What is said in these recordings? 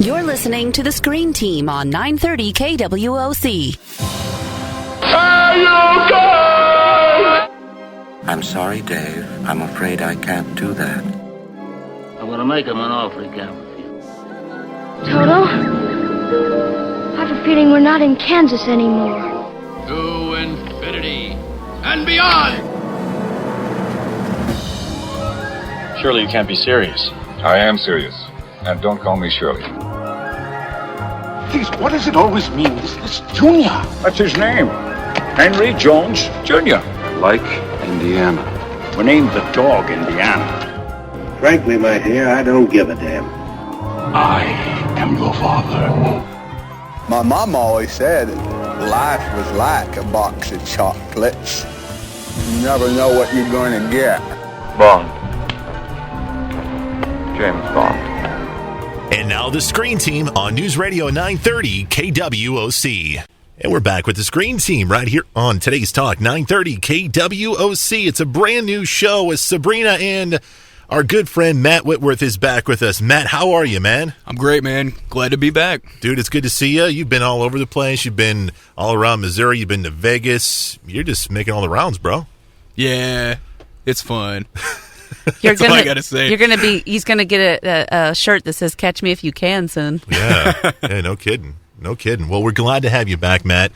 You're listening to the Screen Team on 930 KWOC. I'm sorry, Dave. I'm afraid I can't do that. I'm gonna make him an offer he can't refuse. Toto, I have a feeling we're not in Kansas anymore. To infinity and beyond! Surely you can't be serious. I am serious. And don't call me Shirley. Please, what does it always mean? This Junior. That's his name. Henry Jones Jr. Like Indiana. We named the dog Indiana. Frankly, my dear, I don't give a damn. I am your father. My mom always said life was like a box of chocolates. You never know what you're going to get. Bond. James Bond. And now the Screen Team on News Radio 930 KWOC. And we're back with the Screen Team right here on today's Talk 930 KWOC. It's a brand new show with Sabrina, and our good friend Matt Whitworth is back with us. Matt, how are you, man? I'm great, man. Glad to be back. Dude, it's good to see you. You've been all over the place. You've been all around Missouri. You've been to Vegas. You're just making all the rounds, bro. Yeah, it's fun. That's all I gotta say. He's gonna get a shirt that says "Catch Me If You Can" soon. Yeah, no kidding. No kidding. Well, we're glad to have you back, Matt.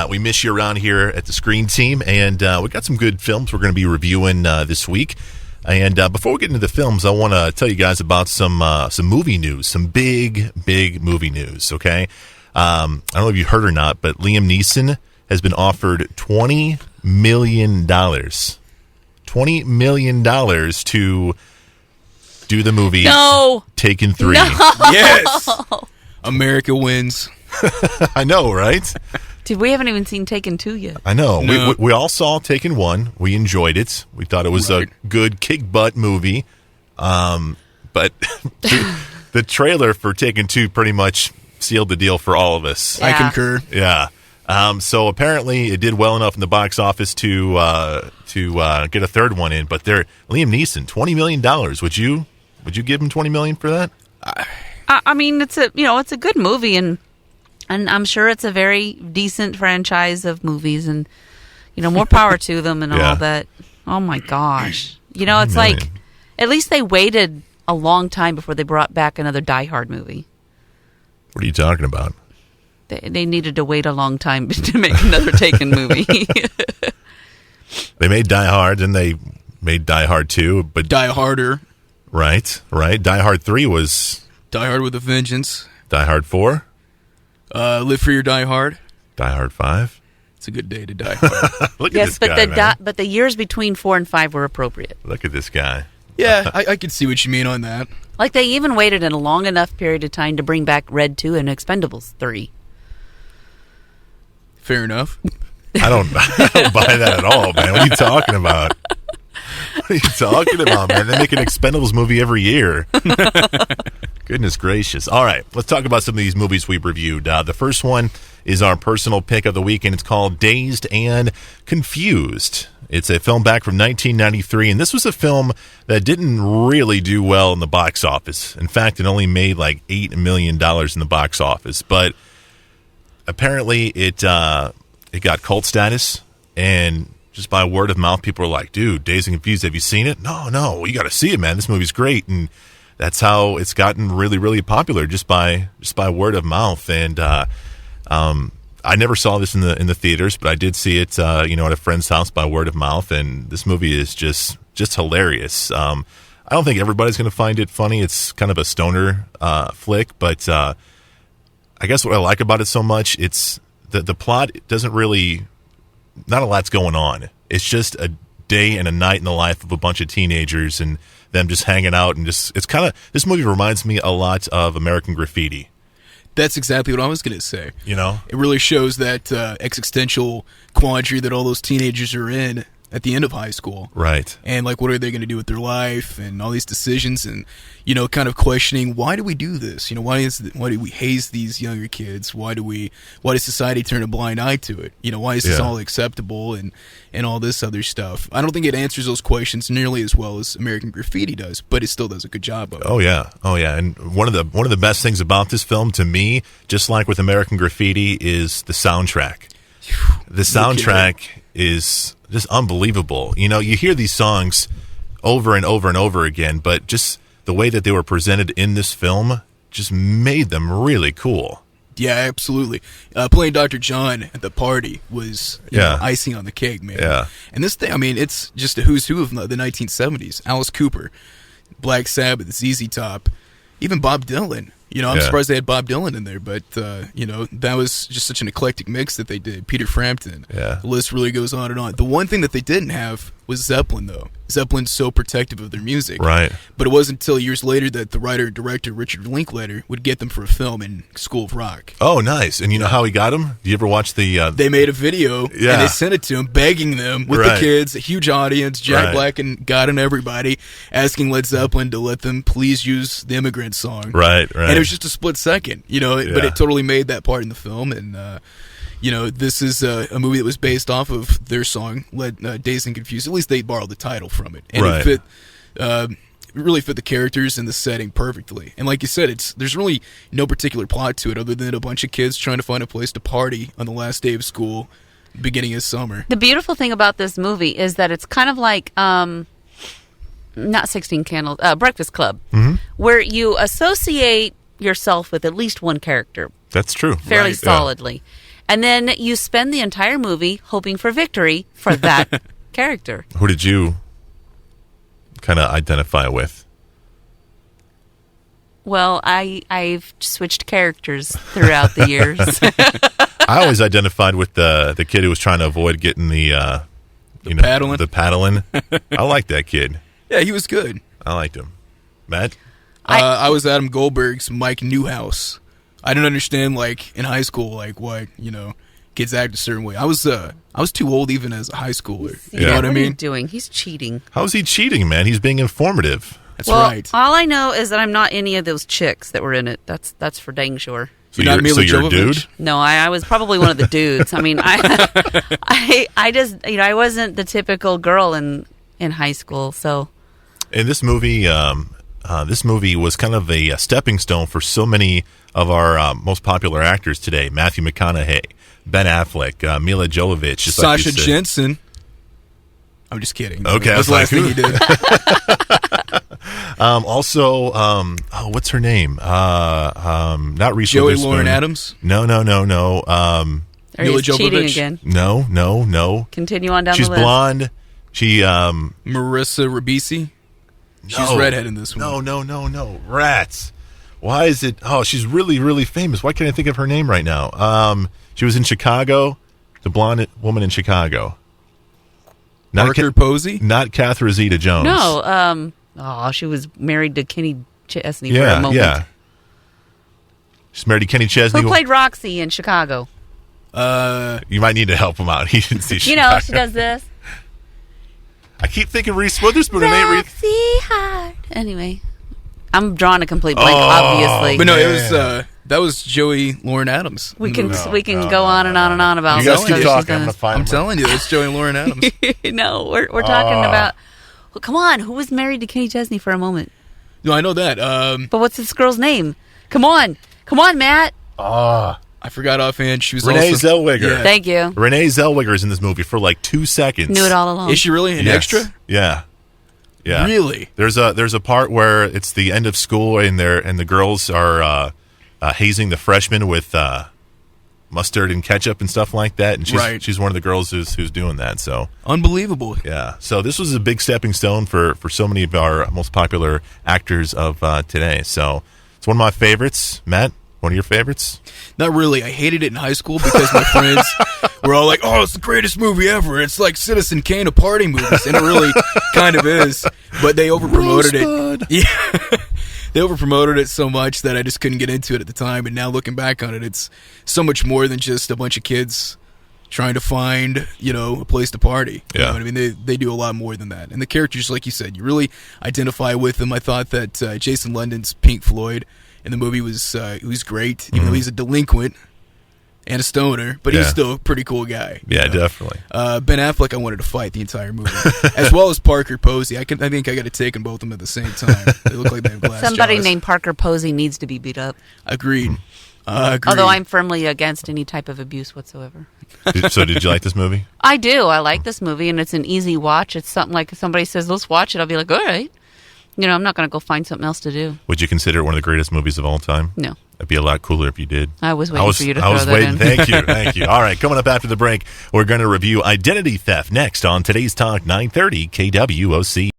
We miss you around here at the Screen Team, and we got some good films we're going to be reviewing this week. And before we get into the films, I want to tell you guys about some movie news, some big movie news, okay? I don't know if you heard or not, but Liam Neeson has been offered $20 million. $20 million to do the movie Taken 3. No. Yes! America wins. I know, right? Dude, we haven't even seen Taken 2 yet. I know. No. We all saw Taken 1. We enjoyed it. We thought it was a good kick-butt movie. But the trailer for Taken 2 pretty much sealed the deal for all of us. Yeah. I concur. Yeah. So apparently it did well enough in the box office to get a third one in. But Liam Neeson, $20 million. Would you give him $20 million for that? I mean, it's a good movie, and I'm sure it's a very decent franchise of movies, and more power to them and all that. Oh my gosh, it's like at least they waited a long time before they brought back another Die Hard movie. What are you talking about? They needed to wait a long time to make another Taken movie. They made Die Hard, and they made Die Hard 2, but Die Harder. Right. Die Hard 3 was Die Hard with a Vengeance. Die Hard 4? Live Free or Die Hard. Die Hard 5? It's a good day to die hard. Look at this guy, but the years between 4 and 5 were appropriate. Look at this guy. Yeah, I can see what you mean on that. Like they even waited a long enough period of time to bring back Red 2 and Expendables 3. Fair enough. I don't buy that at all, man. What are you talking about? What are you talking about, man? They make an Expendables movie every year. Goodness gracious. All right, let's talk about some of these movies we've reviewed. The first one is our personal pick of the week, and it's called Dazed and Confused. It's a film back from 1993, and this was a film that didn't really do well in the box office. In fact, it only made like $8 million in the box office, but apparently it got cult status, and just by word of mouth, people are like, dude, Dazed and Confused, have you seen it? No, you got to see it, man. This movie's great. And that's how it's gotten really, really popular, just by word of mouth. And I never saw this in the theaters, but I did see it, at a friend's house by word of mouth. And this movie is just hilarious. I don't think everybody's going to find it funny. It's kind of a stoner flick, but I guess what I like about it so much, it's the plot doesn't really, not a lot's going on. It's just a day and a night in the life of a bunch of teenagers and them just hanging out, and it's kind of, this movie reminds me a lot of American Graffiti. That's exactly what I was going to say. It really shows that existential quandary that all those teenagers are in. at the end of high school. Right. And like, what are they going to do with their life and all these decisions, and kind of questioning, why do we do this? Why do we haze these younger kids? Why does society turn a blind eye to it? Why is this all acceptable and all this other stuff? I don't think it answers those questions nearly as well as American Graffiti does, but it still does a good job of it. Oh yeah. And one of the best things about this film, to me, just like with American Graffiti, is the soundtrack. The soundtrack is just unbelievable. You hear these songs over and over and over again, but just the way that they were presented in this film just made them really cool. Yeah, absolutely. Playing Dr. John at the party was icing on the cake, man. Yeah. And this thing, it's just a who's who of the 1970s. Alice Cooper, Black Sabbath, ZZ Top, even Bob Dylan. I'm surprised they had Bob Dylan in there, but, that was just such an eclectic mix that they did. Peter Frampton. Yeah. The list really goes on and on. The one thing that they didn't have was Zeppelin, though. Zeppelin's so protective of their music. Right. But it wasn't until years later that the writer and director Richard Linklater would get them for a film in School of Rock. Oh, nice. And you know how he got them? Do you ever watch the... They made a video, and they sent it to him, begging them, with the kids, a huge audience, Jack Black and God and everybody, asking Led Zeppelin to let them please use the Immigrant Song. Right. And it was just a split second, but it totally made that part in the film, and... this is a movie that was based off of their song, Dazed and Confused. At least they borrowed the title from it. And it really fit the characters and the setting perfectly. And like you said, there's really no particular plot to it other than a bunch of kids trying to find a place to party on the last day of school, beginning of summer. The beautiful thing about this movie is that it's kind of like, not 16 Candles, Breakfast Club, where you associate yourself with at least one character. That's true. Fairly solidly. Yeah. And then you spend the entire movie hoping for victory for that character. Who did you kind of identify with? Well, I've switched characters throughout the years. I always identified with the kid who was trying to avoid getting the paddling. The paddling. I liked that kid. Yeah, he was good. I liked him. Matt? I was Adam Goldberg's Mike Newhouse. I didn't understand, in high school, why, kids act a certain way. I was too old even as a high schooler. You know what I mean? What are you doing? He's cheating. How's he cheating, man? He's being informative. That's right. All I know is that I'm not any of those chicks that were in it. That's for dang sure. So you're a dude? No, I was probably one of the dudes. I mean, I just, I wasn't the typical girl in high school, so. In this movie was kind of a stepping stone for so many of our most popular actors today. Matthew McConaughey, Ben Affleck, Mila Jovovich, Sasha Jensen. I'm just kidding. Okay, that's the last thing he did. Also, what's her name? Not Reese Joey Witherspoon. Lauren Adams? No. Are you cheating again? No. Continue on down the list. She's blonde. She Marissa Ribisi. She's redhead in this one. No. Rats. Why is it? Oh, she's really, really famous. Why can't I think of her name right now? She was in Chicago. The blonde woman in Chicago. Parker Posey? Not Catherine Zeta-Jones. No. She was married to Kenny Chesney for a moment. Yeah. She's married to Kenny Chesney. Who played Roxy in Chicago? You might need to help him out. He didn't see Chicago. She does this. I keep thinking Reese Witherspoon. Roxy Hart. Anyway, I'm drawing a complete blank, obviously. But no, it was that was Joey Lauren Adams. We can go on and on and on about. You guys keep talking. I'm gonna find. I'm telling you, it's Joey Lauren Adams. No, we're talking about. Well, come on, who was married to Kenny Chesney for a moment? No, I know that. But what's this girl's name? Come on, Matt. I forgot offhand. She was Renee also, Zellweger. Yeah. Thank you. Renee Zellweger is in this movie for 2 seconds. Knew it all along. Is she really an extra? Yeah. Really? There's a part where it's the end of school and the girls are hazing the freshmen with mustard and ketchup and stuff like that, and she's one of the girls who's doing that. So unbelievable. Yeah. So this was a big stepping stone for so many of our most popular actors of today. So it's one of my favorites. Matt, one of your favorites? Not really. I hated it in high school because my friends were all like, "Oh, it's the greatest movie ever. It's like Citizen Kane of party movies," and it really kind of is. But they overpromoted it. Yeah. They overpromoted it so much that I just couldn't get into it at the time. And now looking back on it, it's so much more than just a bunch of kids trying to find, a place to party. Yeah. You know what I mean? They do a lot more than that. And the characters, like you said, you really identify with them. I thought that Jason London's Pink Floyd in the movie was great, even though he's a delinquent and a stoner, but he's still a pretty cool guy. Yeah, definitely. Ben Affleck, I wanted to fight the entire movie, as well as Parker Posey. I think I got to take them both of them at the same time. They look like they have glass Somebody jaws. named Parker Posey needs to be beat up. Agreed. Although I'm firmly against any type of abuse whatsoever. So did you like this movie? I do. I like this movie, and it's an easy watch. It's something like if somebody says, let's watch it, I'll be like, all right. I'm not going to go find something else to do. Would you consider it one of the greatest movies of all time? No. It'd be a lot cooler if you did. I was waiting for you to throw that in. I was waiting. Thank you. All right, coming up after the break, we're going to review Identity Theft next on Today's Talk 930 KWOC.